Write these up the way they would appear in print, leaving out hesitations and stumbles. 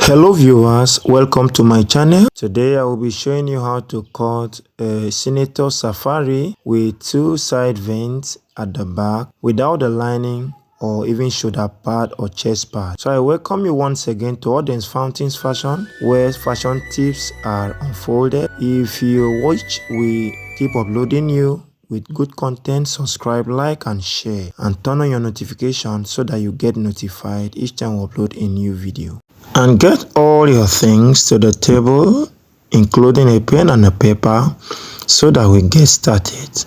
Hello viewers, welcome to my channel. Today I will be showing you how to cut a Senator Safari with two side vents at the back without the lining or even shoulder pad or chest pad. So I welcome you once again to Audience Fountains Fashion, where fashion tips are unfolded. If you watch, we keep uploading you with good content. Subscribe, like and share, and turn on your notifications so that you get notified each time we upload a new video. And get all your things to the table, including a pen and a paper, so that we get started.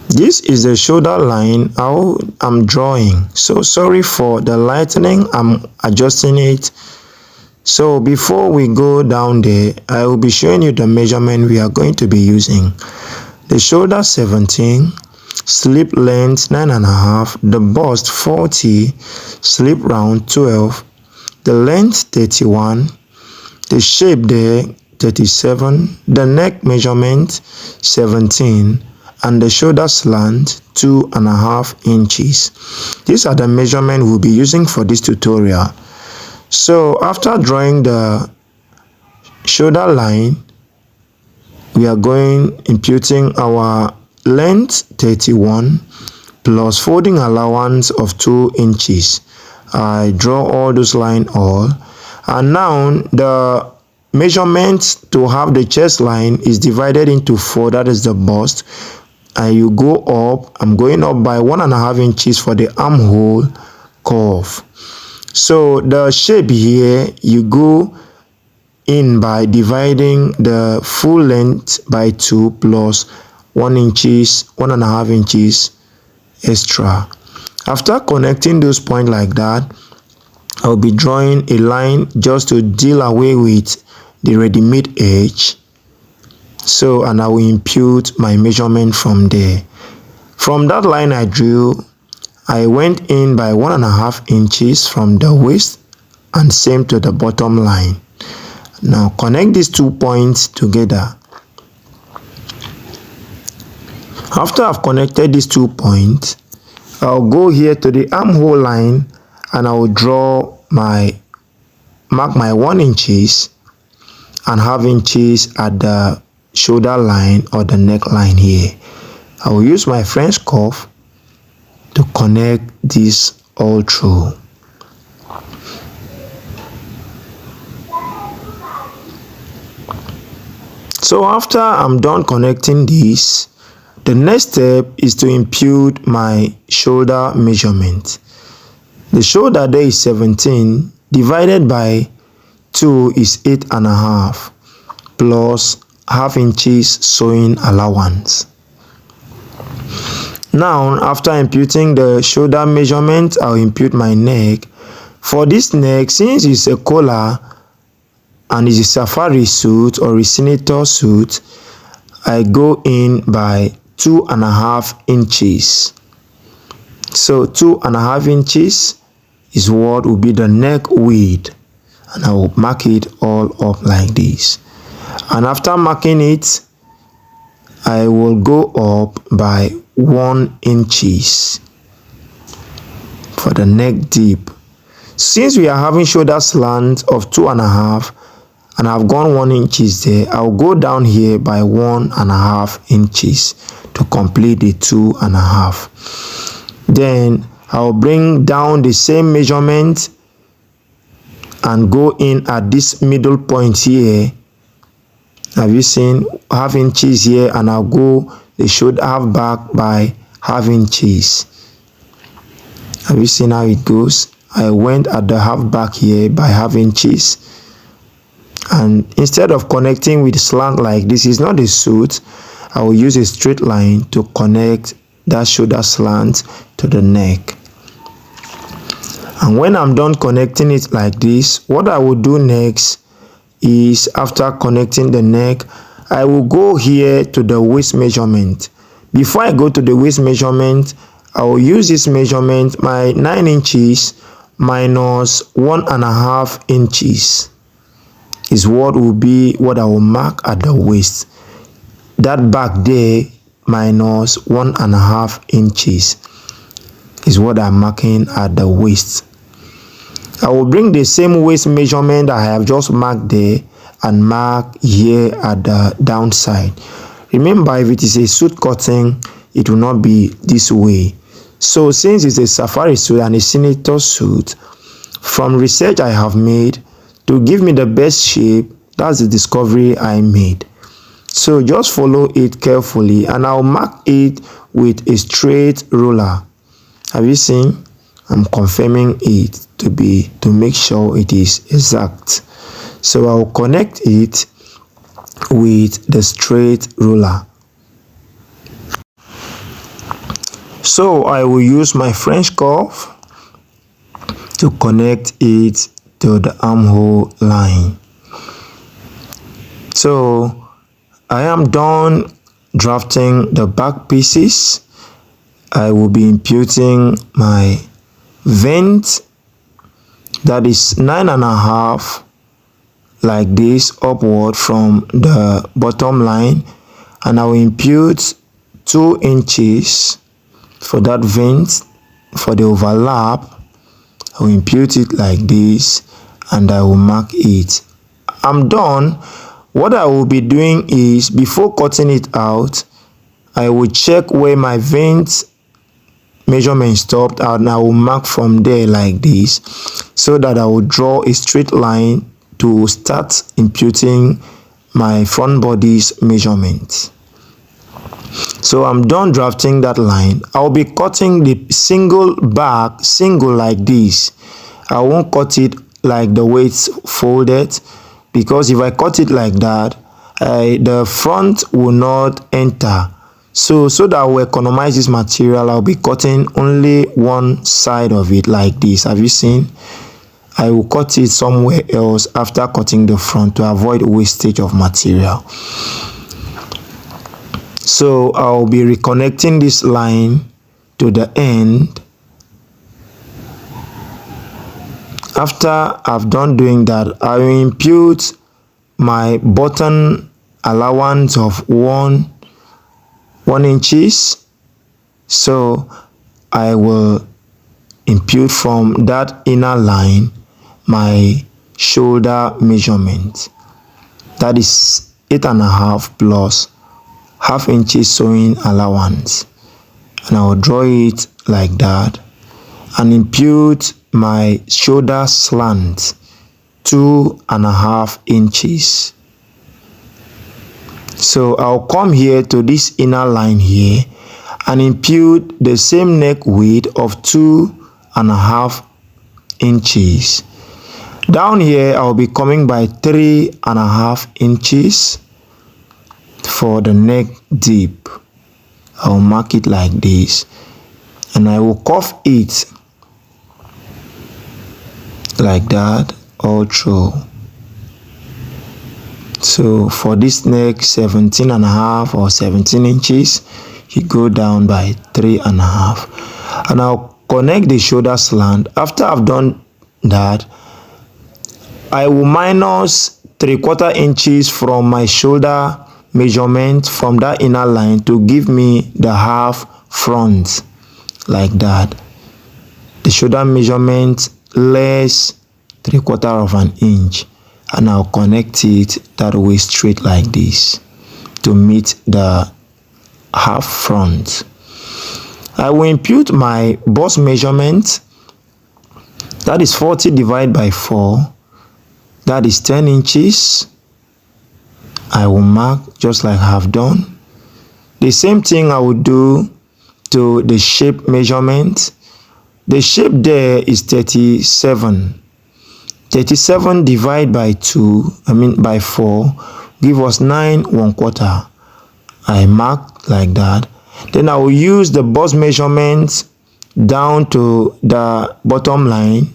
This is the shoulder line I'm drawing. So sorry for the lightening, I'm adjusting it. So before we go down there, I will be showing you the measurement we are going to be using. The shoulder 17, slip length 9.5, the bust 40, slip round 12, the length 31, the shape there 37, the neck measurement 17, and the shoulder slant 2.5 inches. These are the measurements we'll be using for this tutorial. So after drawing the shoulder line, we are imputing our length 31 plus folding allowance of 2 inches. I draw all those lines all, and now the measurement to have the chest line is divided into 4. That is the bust, and you go up. I'm going up by 1.5 inches for the armhole curve. So the shape here, you go in by dividing the full length by 2 plus 1.5 inches extra. After connecting those points like that, I'll be drawing a line just to deal away with the ready-made edge. So, and I will impute my measurement from there. From that line I drew, I went in by 1.5 inches from the waist and same to the bottom line. Now connect these 2 points together. After I've connected these 2 points, I'll go here to the armhole line and I will mark my 1 inches and 1/2 inches at the shoulder line or the neckline here. I will use my French curve to connect this all through. So after I'm done connecting this, the next step is to impute my shoulder measurement. The shoulder there is 17, divided by 2 is 8.5, plus 1/2 inches sewing allowance. Now, after imputing the shoulder measurement, I'll impute my neck. For this neck, since it's a collar and it's a safari suit or a senator suit, I go in by 2.5 inches. So 2.5 inches is what will be the neck width, and I will mark it all up like this. And after marking it, I will go up by 1 inches for the neck deep. Since we are having shoulder slant of 2.5 and I've gone 1 inches there, I'll go down here by 1.5 inches to complete the 2.5. Then I'll bring down the same measurement and go in at this middle point here. Have you seen 1/2 inches here, and I'll go the shoulder half back by 1/2 inches. Have you seen how it goes? I went at the half back here by 1/2 inches. And instead of connecting with slant like this, is not a suit, I will use a straight line to connect that shoulder slant to the neck. And when I'm done connecting it like this, what I will do next is, after connecting the neck, I will go here to the waist measurement. Before I go to the waist measurement, I will use this measurement, my 9 inches minus 1.5 inches. Is what will be what I will mark at the waist. That back there minus 1.5 inches is what I'm marking at the waist. I will bring the same waist measurement I have just marked there and mark here at the downside. Remember, if it is a suit cutting, it will not be this way. So since it's a safari suit and a senator suit, from research I have made to give me the best shape, that's the discovery I made. So just follow it carefully and I'll mark it with a straight ruler. Have you seen? I'm confirming it to make sure it is exact. So I'll connect it with the straight ruler. So I will use my French curve to connect it to the armhole line. So I am done drafting the back pieces. I will be imputing my vent, that is 9.5, like this, upward from the bottom line, and I will impute 2 inches for that vent. For the overlap, I will impute it like this and I will mark it. I'm done. What I will be doing is, before cutting it out, I will check where my vent measurement stopped and I will mark from there like this, so that I will draw a straight line to start imputing my front body's measurement. So I'm done drafting that line. I'll be cutting the single like this. I won't cut it like the way it's folded, because if I cut it like that, the front will not enter. So that I will economize this material, I'll be cutting only one side of it like this. Have you seen? I will cut it somewhere else after cutting the front to avoid wastage of material. So I'll be reconnecting this line to the end. After I've done doing that, I will impute my button allowance of 1 inches. So I will impute from that inner line my shoulder measurement, that is 8.5 plus ½ inches sewing allowance, and I will draw it like that and impute my shoulder slant 2.5 inches. So I'll come here to this inner line here and impute the same neck width of 2.5 inches. Down here I'll be coming by 3.5 inches for the neck deep. I'll mark it like this and I will curve it like that all through. So for this neck, 17.5 or 17 inches, you go down by 3.5, and I'll connect the shoulder slant. After I've done that, I will minus 3/4 inches from my shoulder measurement from that inner line to give me the half front like that. The shoulder measurement less 3/4 inch, and I'll connect it that way straight like this to meet the half front. I will impute my bust measurement, that is 40 divided by 4, that is 10 inches. I will mark just like I have done. The same thing I will do to the shape measurement. The shape there is 37. 37 divided by 4 give us 9 1/4. I mark like that. Then I will use the bust measurement down to the bottom line.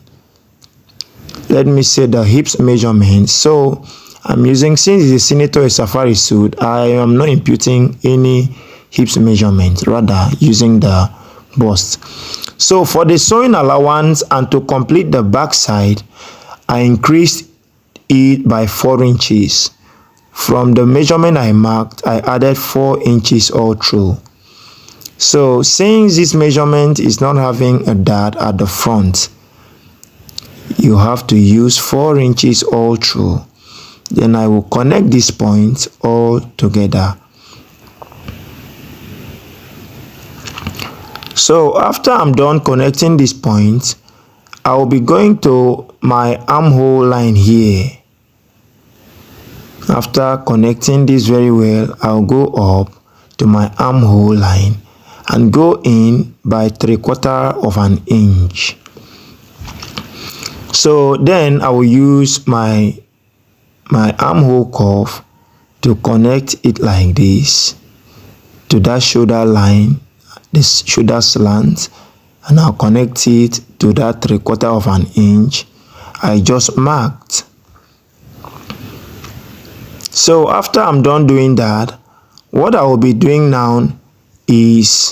Let me say the hips measurement. So I'm using, since the senator is safari suit, I am not imputing any hips measurement, rather using the bust. So for the sewing allowance and to complete the back side, I increased it by 4 inches. From the measurement I marked, I added 4 inches all through. So since this measurement is not having a dart at the front, you have to use 4 inches all through. Then I will connect these points all together. So after I'm done connecting these points, I will be going to my armhole line here. After connecting this very well, I'll go up to my armhole line and go in by 3/4 of an inch. So then I will use my armhole curve to connect it like this to that shoulder line, this shoulder slant, and I'll connect it to that 3/4 of an inch I just marked. So after I'm done doing that, what I will be doing now is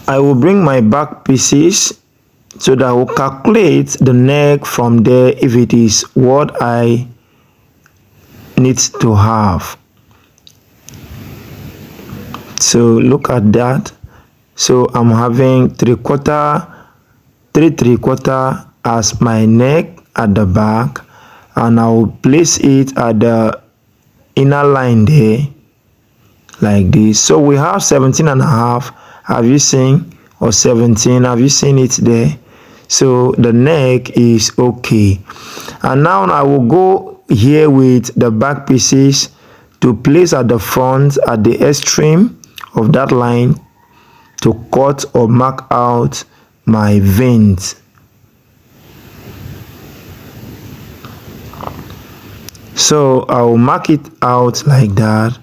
I will bring my back pieces so that I will calculate the neck from there if it is what I need to have. So look at that. So I'm having 3/4 as my neck at the back, and I will place it at the inner line there like this. So we have 17.5. Have you seen? Or 17? Have you seen it there? So the neck is okay. And now I will go here with the back pieces to place at the front at the extreme of that line to cut or mark out my veins. So I will mark it out like that,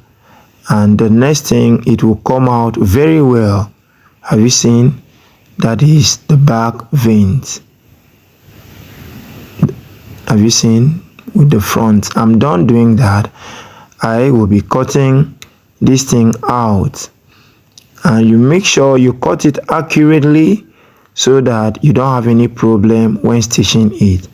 and the next thing, it will come out very well. Have you seen? That is the back veins. Have you seen? With the front. I'm done doing that. I will be cutting this thing out, and you make sure you cut it accurately so that you don't have any problem when stitching it.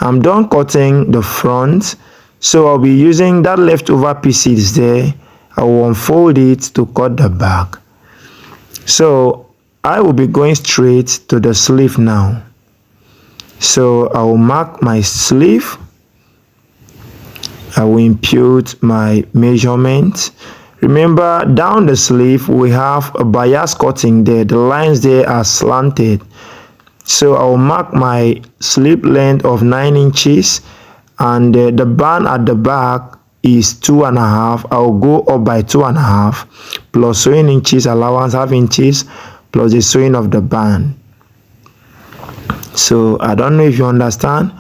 I'm done cutting the front, so I'll be using that leftover pieces there. I will unfold it to cut the back. So I will be going straight to the sleeve now. So I will mark my sleeve. I will impute my measurement. Remember, down the sleeve we have a bias cutting there. The lines there are slanted. So I will mark my sleeve length of 9 inches, and the band at the back is 2.5. I will go up by 2.5 plus sewing inches allowance, half inches, plus the sewing of the band. So I don't know if you understand.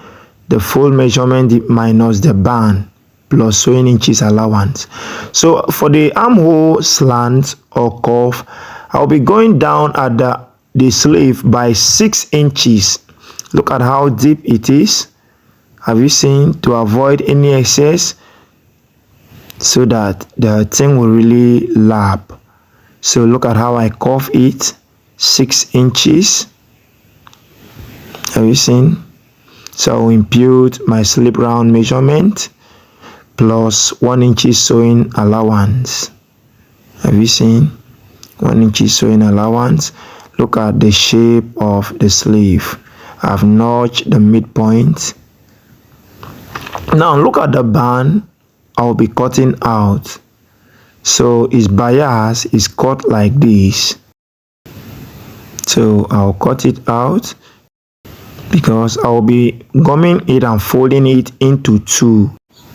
The full measurement minus the band plus sewing inches allowance. So for the armhole slant or curve, I'll be going down at the sleeve by 6 inches. Look at how deep it is. Have you seen? To avoid any excess, so that the thing will really lap. So look at how I curve it, 6 inches. Have you seen? So I will impute my slip round measurement plus 1 inch sewing allowance. Have you seen? 1 inch sewing allowance. Look at the shape of the sleeve. I've notched the midpoint. Now look at the band I'll be cutting out. So its bias is cut like this. So I'll cut it out because I'll be gumming it and folding it into 2.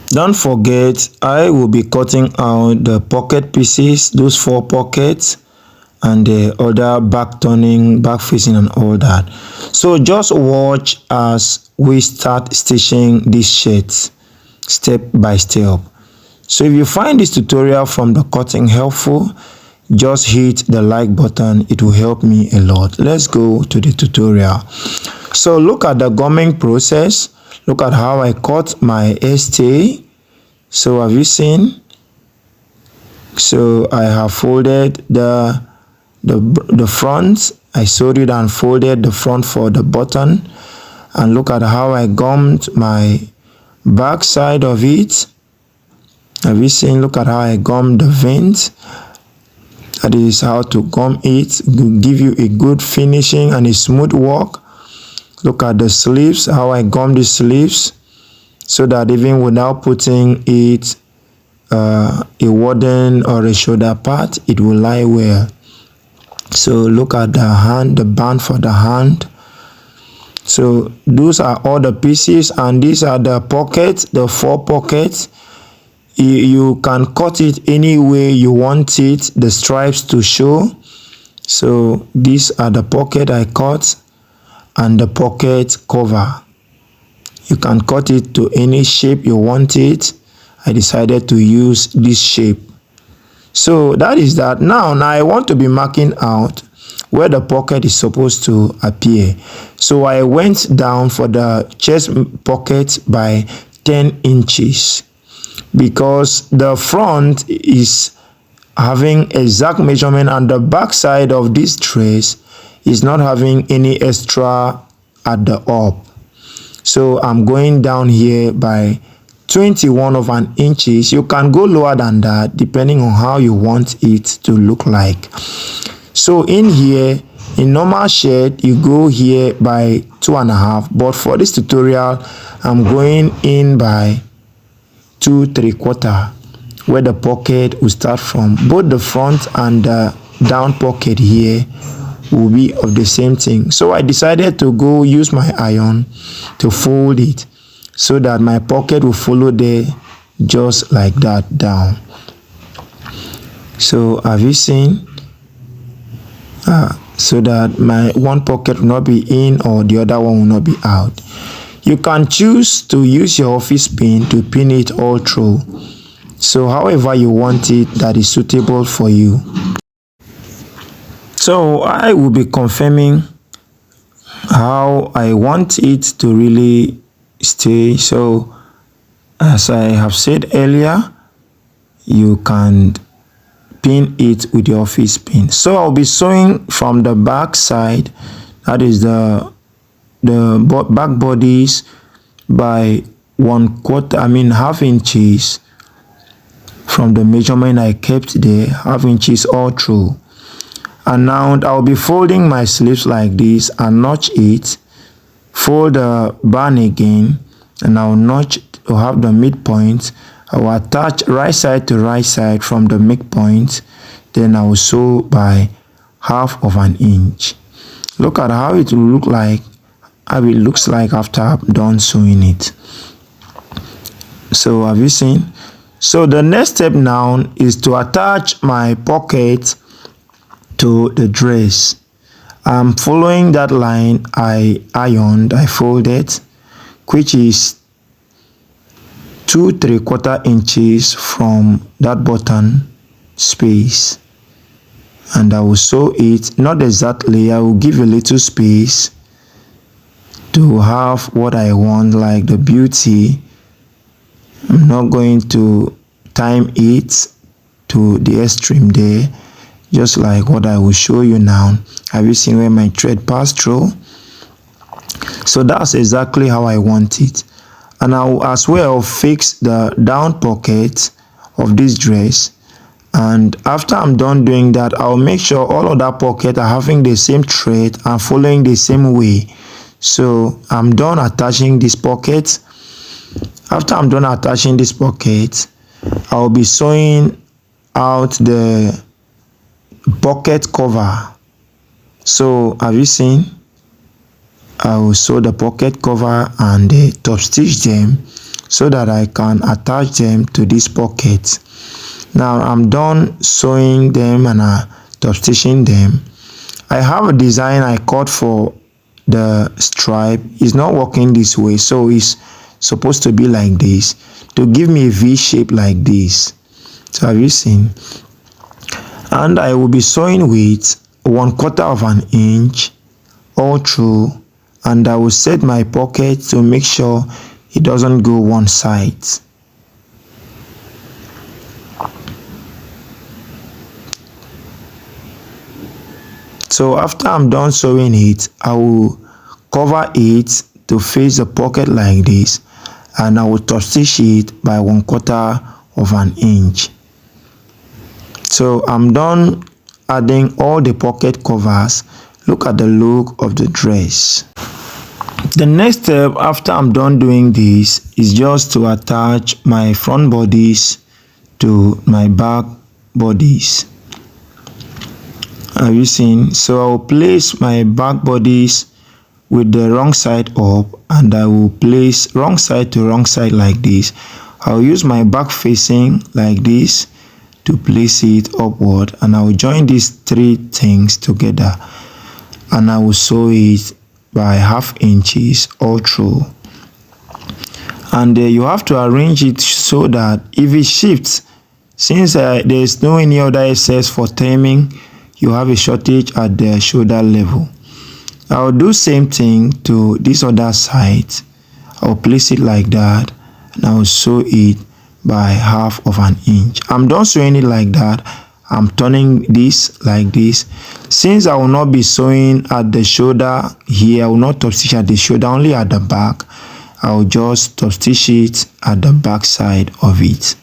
Don't forget, I will be cutting out the pocket pieces, those 4 pockets, and the other back turning, back facing, and all that. So just watch as we start stitching these shirts step by step. So if you find this tutorial from the cutting helpful, just hit the like button. It will help me a lot. Let's go to the tutorial. So look at the gumming process. Look at how I cut my stay. So have you seen? So I have folded the front. I sewed it and folded the front for the button, and look at how I gummed my back side of it. Have you seen? Look at how I gummed the veins. That is how to gum it, give you a good finishing and a smooth work. Look at the sleeves, how I gum the sleeves, so that even without putting it a warden or a shoulder part, it will lie well. So look at the hand, the band for the hand. So those are all the pieces, and these are the pockets, the 4 pockets. You can cut it any way you want it, the stripes to show. So these are the pocket I cut and the pocket cover. You can cut it to any shape you want it. I decided to use this shape. So that is that. Now I want to be marking out where the pocket is supposed to appear. So I went down for the chest pocket by 10 inches because the front is having exact measurement and the back side of this dress is not having any extra at the up. So I'm going down here by 21 of an inches. You can go lower than that depending on how you want it to look like. So in here, in normal shirt, you go here by 2.5, but for this tutorial I'm going in by 2 3/4, where the pocket will start from. Both the front and the down pocket here will be of the same thing. So I decided to go use my iron to fold it so that my pocket will follow there just like that down. So have you seen? So that my one pocket will not be in or the other one will not be out. You can choose to use your office pin to pin it all through. So however you want it, that is suitable for you. So I will be confirming how I want it to really stay. So as I have said earlier, you can pin it with your office pin. So I'll be sewing from the back side, that is the back bodies, by 1/4, half inches from the measurement I kept there, half inches all through. And now I'll be folding my sleeves like this and notch it, fold the band again, and I'll notch to have the midpoint. I will attach right side to right side from the midpoint, then I will sew by 1/2 of an inch. Look at how it will look like, how it looks like after I'm done sewing it. So have you seen? So the next step now is to attach my pocket to the dress. I'm following that line I ironed, I folded, which is 2 3/4 inches from that button space, and I will sew it, not exactly, I will give a little space to have what I want, like the beauty. I'm not going to time it to the extreme there, just like what I will show you now. Have you seen where my thread passed through? So that's exactly how I want it. And I will as well fix the down pocket of this dress, and after I'm done doing that, I'll make sure all of that pocket are having the same thread and following the same way. So I'm done attaching this pocket. After I'm done attaching this pocket, I'll be sewing out the pocket cover. So have you seen? I will sew the pocket cover and top stitch them so that I can attach them to this pocket. Now I'm done sewing them and top stitching them. I have a design I cut for the stripe. It's not working this way, so it's supposed to be like this to give me a V shape like this. So have you seen? And I will be sewing with 1/4 of an inch all through, and I will set my pocket to make sure it doesn't go one side. So after I'm done sewing it, I will cover it to face the pocket like this, and I will top stitch it by 1/4 of an inch. So I'm done adding all the pocket covers. Look at the look of the dress. The next step after I'm done doing this is just to attach my front bodies to my back bodies. Have you seen? So I will place my back bodies with the wrong side up, and I will place wrong side to wrong side like this. I'll use my back facing like this to place it upward, and I will join these three things together, and I will sew it by 1/2 inches all through. And you have to arrange it so that if it shifts, since there is no any other excess for trimming, you have a shortage at the shoulder level. I'll do same thing to this other side. I'll place it like that, and I'll sew it by 1/2 inch. I'm done sewing it like that. I'm turning this like this. Since I will not be sewing at the shoulder here, I will not top stitch at the shoulder, only at the back. I will just top stitch it at the back side of it.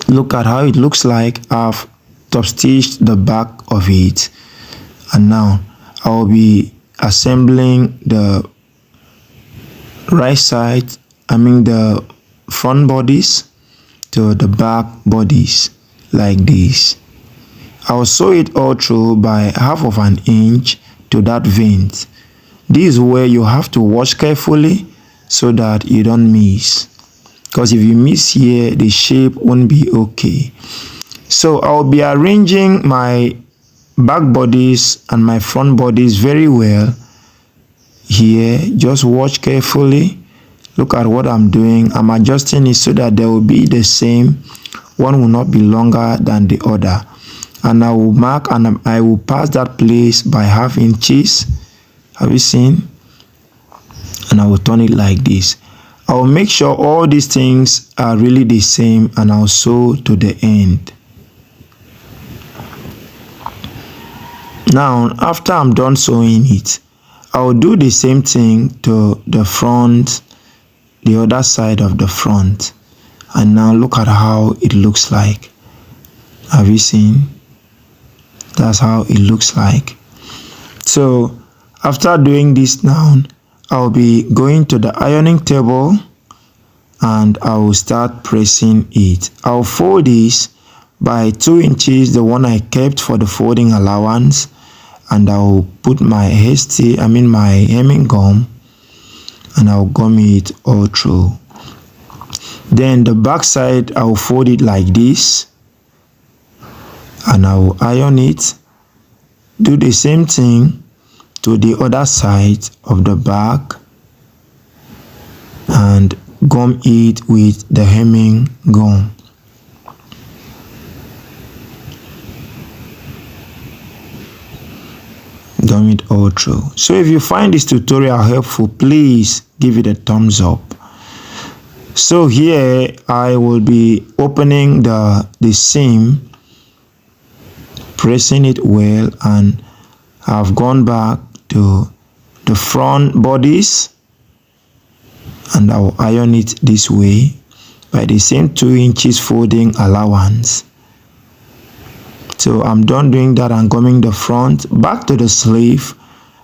Look at how it looks like. I've top stitched the back of it, and now I will be assembling the right side, the front bodies to the back bodies like this. I will sew it all through by 1/2 inch to that vein. This is where you have to watch carefully so that you don't miss, because if you miss here, the shape won't be okay. So I'll be arranging my back bodies and my front bodies very well here. Just watch carefully. Look at what I'm doing. I'm adjusting it so that they will be the same. One will not be longer than the other, and I will mark and I will pass that place by 1/2 inches. Have you seen? And I will turn it like this. I will make sure all these things are really the same, and I'll sew to the end. Now after I'm done sewing it, I will do the same thing to the front, the other side of the front. And now look at how it looks like. Have you seen? That's how it looks like. So after doing this now, I'll be going to the ironing table and I will start pressing it. I'll fold this by 2 inches, the one I kept for the folding allowance, and I'll put my my hemming gum, and I'll gum it all through. Then the back side, I'll fold it like this, and I'll iron it. Do the same thing to the other side of the back and gum it with the hemming gum. Gum it all through. So if you find this tutorial helpful, please give it a thumbs up. So here I will be opening the seam, pressing it well, and I've gone back to the front bodies and I'll iron it this way by the same 2 inches folding allowance. So I'm done doing that and gumming the front. Back to the sleeve,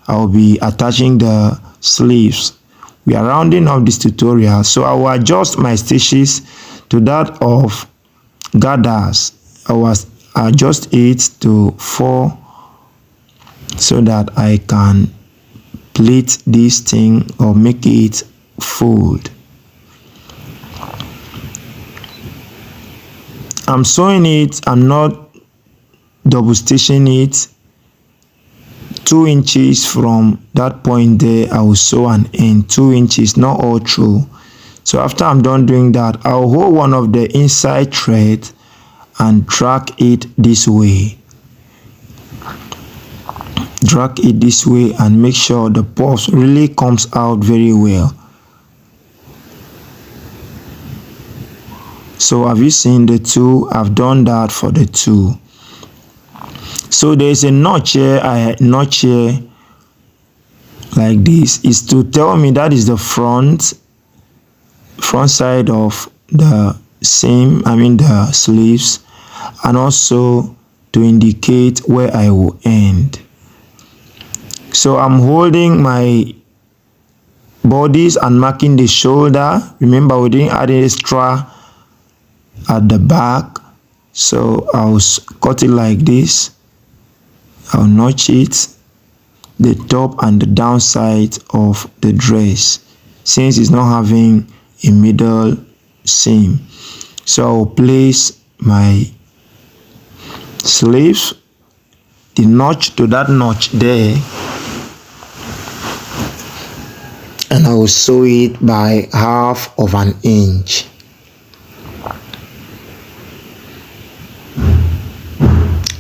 I'll be attaching the sleeves. We are rounding up this tutorial, so I will adjust my stitches to that of gathers. I will adjust it to 4 so that I can pleat this thing or make it fold. I'm sewing it, I'm not double stitching it. 2 inches from that point there, I will sew an end 2 inches, not all through. So after I'm done doing that, I'll hold one of the inside thread and drag it this way. Drag it this way and make sure the pulse really comes out very well. So have you seen the two? I've done that for the two. So there's a notch here, notch here like this, is to tell me that is the front side of the seam, the sleeves, and also to indicate where I will end. So I'm holding my bodies and marking the shoulder. Remember, we didn't add extra at the back, so I'll cut it like this. I'll notch it, the top and the downside of the dress, since it's not having a middle seam. So I'll place my sleeves, the notch to that notch there, and I will sew it by 1/2 inch.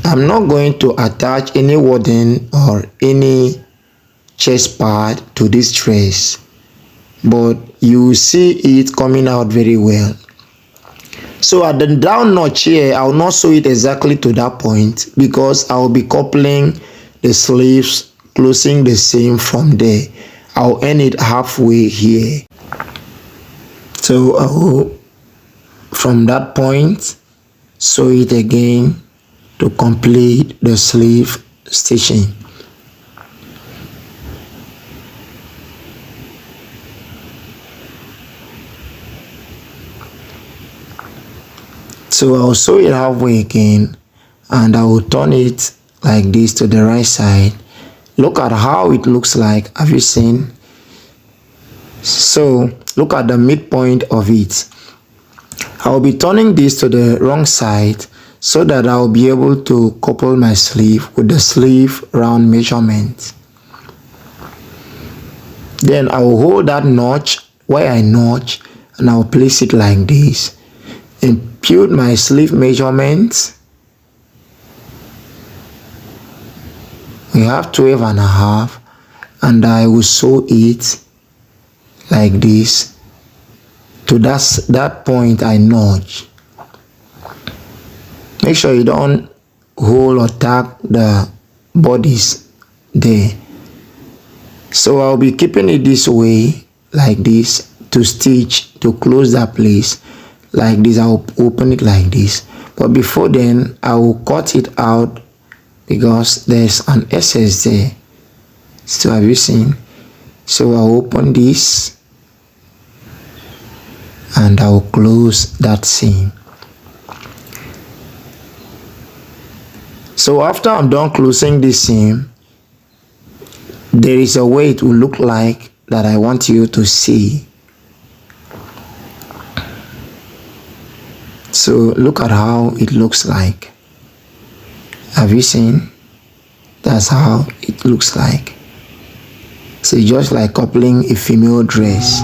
I'm not going to attach any wadding or any chest pad to this dress, but you will see it coming out very well. So at the down notch here, I will not sew it exactly to that point because I will be coupling the sleeves, closing the seam from there. I will end it halfway here. So I will, from that point, sew it again to complete the sleeve stitching. So I'll sew it halfway again, and I will turn it like this to the right side. Look at how it looks like. Have you seen? So look at the midpoint of it. I'll be turning this to the wrong side so that I'll be able to couple my sleeve with the sleeve round measurement. Then I will hold that notch where I notch, and I'll place it like this. Impute my sleeve measurements. We have 12.5, and I will sew it like this to that point I notch. Make sure you don't hold or tag the bodies there. So I'll be keeping it this way, like this, to stitch, to close that place. Like this, I'll open it like this. But before then, I will cut it out because there's an excess there. So have you seen? So I'll open this and I'll close that seam. So after I'm done closing this seam, there is a way it will look like that I want you to see. So look at how it looks like. Have you seen? That's how it looks like. So just like coupling a female dress.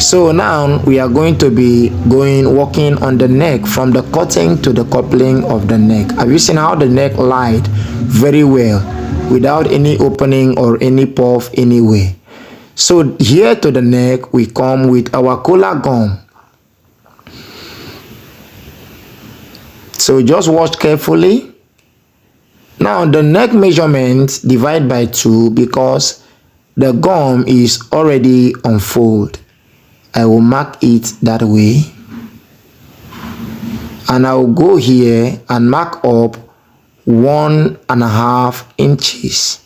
So now we are going to be working on the neck, from the cutting to the coupling of the neck. Have you seen how the neck lied very well without any opening or any puff anywhere? So here to the neck, we come with our collar gum. So just watch carefully. Now the neck measurement divide by 2 because the gum is already unfolded. I will mark it that way, and I will go here and mark up 1.5 inches.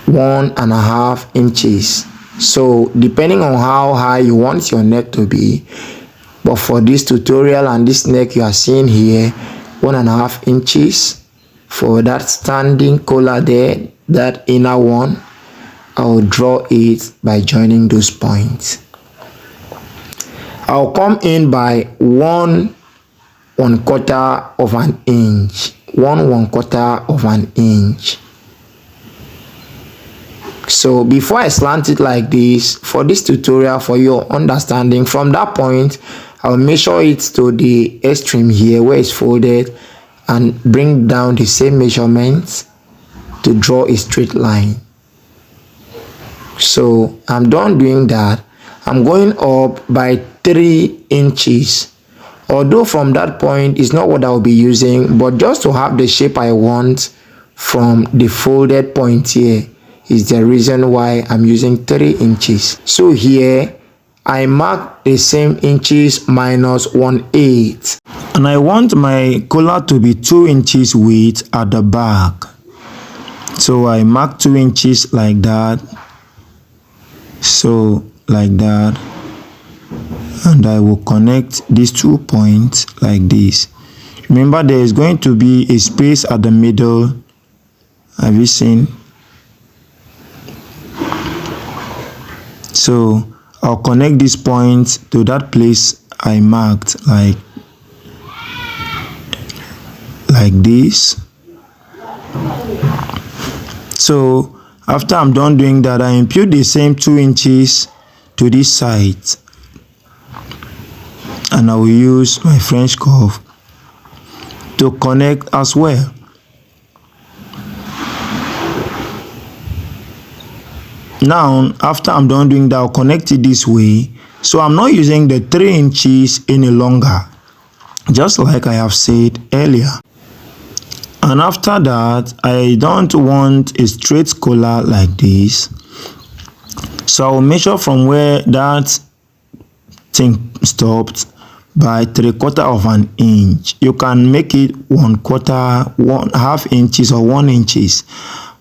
1.5 inches. So depending on how high you want your neck to be, but for this tutorial and this neck you are seeing here, 1.5 inches for that standing collar there, that inner one. I will draw it by joining those points. I'll come in by 1/4 inch. 1/4 inch. So before I slant it like this, for this tutorial, for your understanding, from that point I'll measure it to the extreme here where it's folded and bring down the same measurements to draw a straight line. So I'm done doing that. I'm going up by 3 inches. Although from that point is not what I'll be using, but just to have the shape I want from the folded point here is the reason why I'm using 3 inches. So here I mark the same inches minus 1/8, and I want my collar to be 2 inches width at the back. So I mark 2 inches like that, So like that, and I will connect these 2 points like this. Remember, there is going to be a space at the middle. Have you seen? So I'll connect this point to that place I marked like this. So after I'm done doing that, I impute the same 2 inches to this side, and I will use my French curve to connect as well. Now after I'm done doing that, I'll connect it this way, so I'm not using the 3 inches any longer, just like I have said earlier. And after that, I don't want a straight collar like this, so I will measure from where that thing stopped by 3/4 of an inch. You can make it 1/4, 1/2 inches or 1 inches,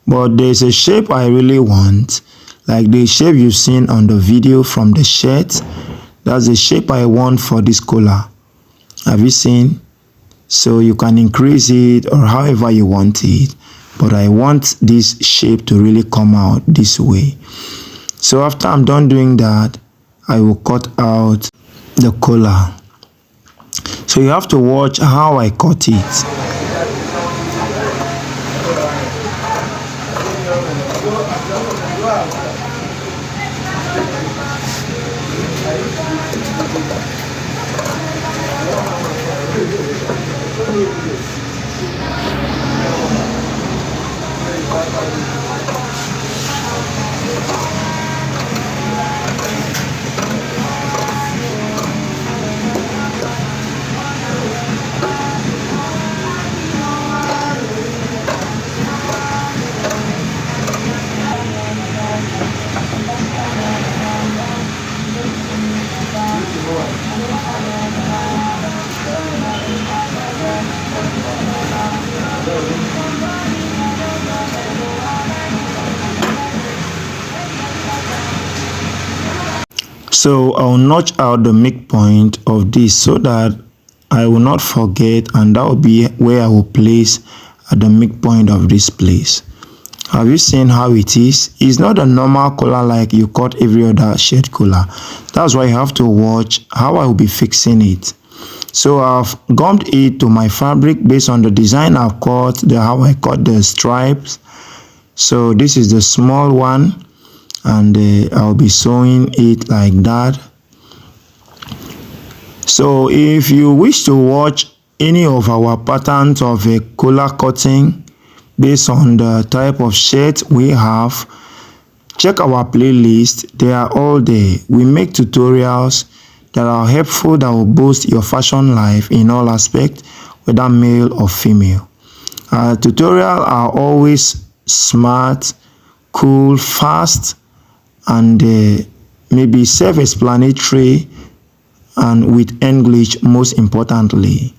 but there's a shape I really want, like the shape you've seen on the video from the shirt. That's the shape I want for this collar. Have you seen? So you can increase it or however you want it, but I want this shape to really come out this way. So after I'm done doing that, I will cut out the collar. So you have to watch how I cut it. So I'll notch out the midpoint of this so that I will not forget, and that will be where I will place at the midpoint of this place. Have you seen how it is? It's not a normal collar like you cut every other shirt collar. That's why you have to watch how I will be fixing it. So I've gummed it to my fabric based on the design I've cut, how I cut the stripes. So this is the small one, and I'll be sewing it like that. So if you wish to watch any of our patterns of a collar cutting based on the type of shirt we have, check our playlist. They are all there. We make tutorials that are helpful, that will boost your fashion life in all aspects, whether male or female. Our tutorials are always smart, cool, fast, and maybe self-explanatory, and with English most importantly.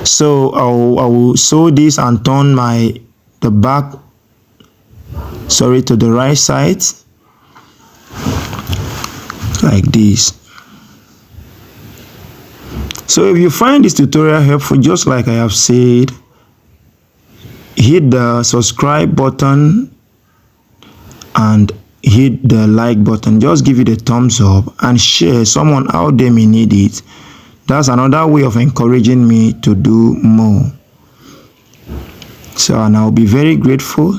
So I will sew this and turn the back to the right side like this. So if you find this tutorial helpful, just like I have said, hit the subscribe button and hit the like button. Just give it a thumbs up and share. Someone out there may need it. That's another way of encouraging me to do more. So, and I'll be very grateful.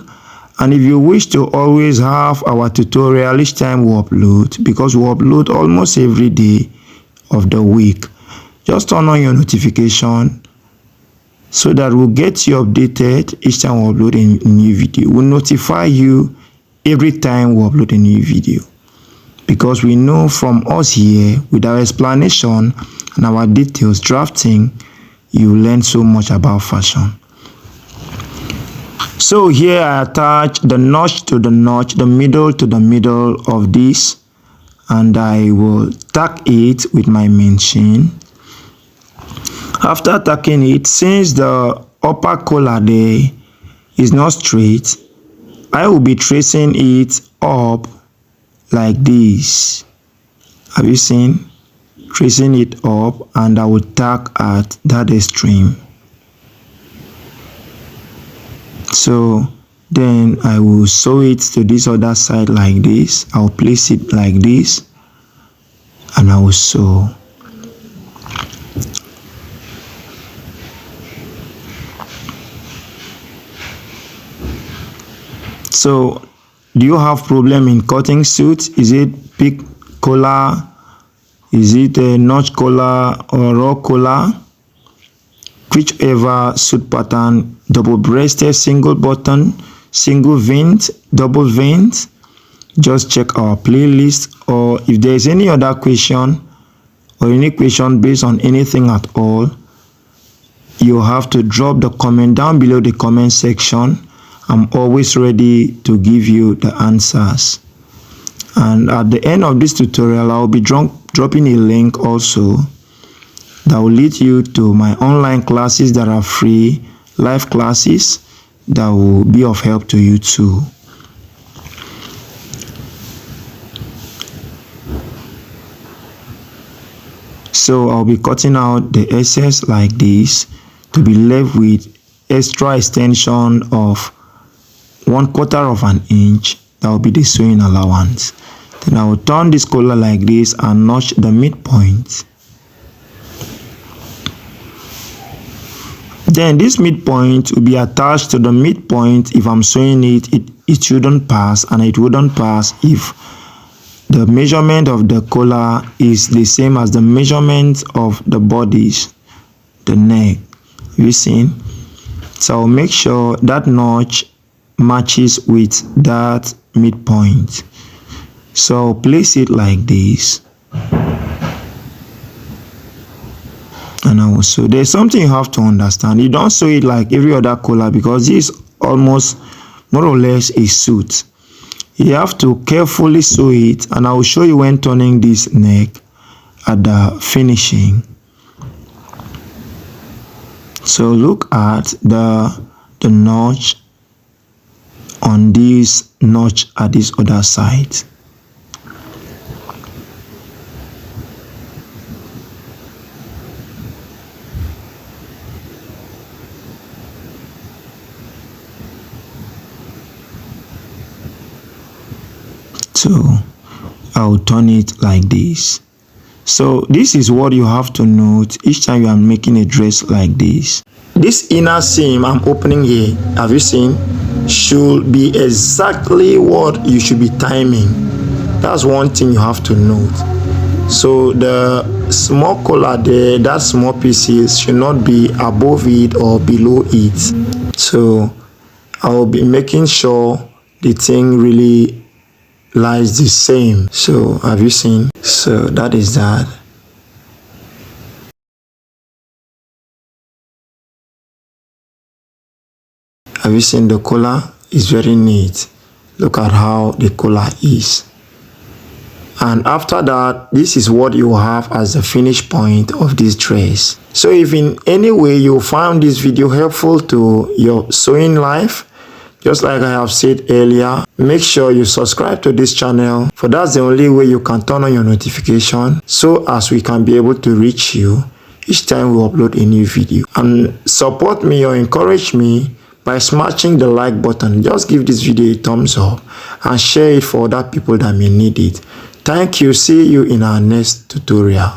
And if you wish to always have our tutorial each time we upload, because we upload almost every day of the week, just turn on your notification so that we'll get you updated each time we upload a new video. We'll notify you every time we upload a new video, because we know from us here, with our explanation and our details drafting, you learn so much about fashion. So here I attach the notch to the notch, the middle to the middle of this, and I will tack it with my machine. After tacking it, since the upper collar there is not straight, I will be tracing it up like this. Have you seen? Tracing it up, and I will tack at that extreme. So then I will sew it to this other side like this. I'll place it like this, and I will sew. So do you have problem in cutting suits? Is it peak collar? Is it a notch collar or raw collar? Whichever suit pattern, double-breasted, single button, single vein, double vein, just check our playlist. Or if there is any other question or any question based on anything at all, you have to drop the comment down below the comment section. I'm always ready to give you the answers. And at the end of this tutorial, I'll be dropping a link also that will lead you to my online classes that are free, live classes that will be of help to you too. So I'll be cutting out the excess like this to be left with extra extension of 1/4 of an inch. That will be the sewing allowance. Then I will turn this collar like this and notch the midpoint. Then this midpoint will be attached to the midpoint. If I'm sewing it shouldn't pass, and it wouldn't pass if the measurement of the collar is the same as the measurement of the bodies, the neck. You see? So I'll make sure that notch matches with that midpoint. So I'll place it like this, and I will sew. There's something you have to understand. You don't sew it like every other collar, because this is almost more or less a suit. You have to carefully sew it, and I will show you when turning this neck at the finishing. So look at the notch on this notch at this other side. So I'll turn it like this. So this is what you have to note each time you are making a dress like this. This inner seam I'm opening here, have you seen, should be exactly what you should be timing. That's one thing you have to note. So the small collar there, that small pieces should not be above it or below it. So I will be making sure the thing really lies the same. So have you seen? So that is that. Have you seen the collar? It's very neat. Look at how the collar is. And after that, this is what you have as the finish point of this dress. So if in any way you found this video helpful to your sewing life, just like I have said earlier, make sure you subscribe to this channel, for that's the only way you can turn on your notification so as we can be able to reach you each time we upload a new video. And support me or encourage me by smashing the like button. Just give this video a thumbs up and share it for other people that may need it. Thank you. See you in our next tutorial.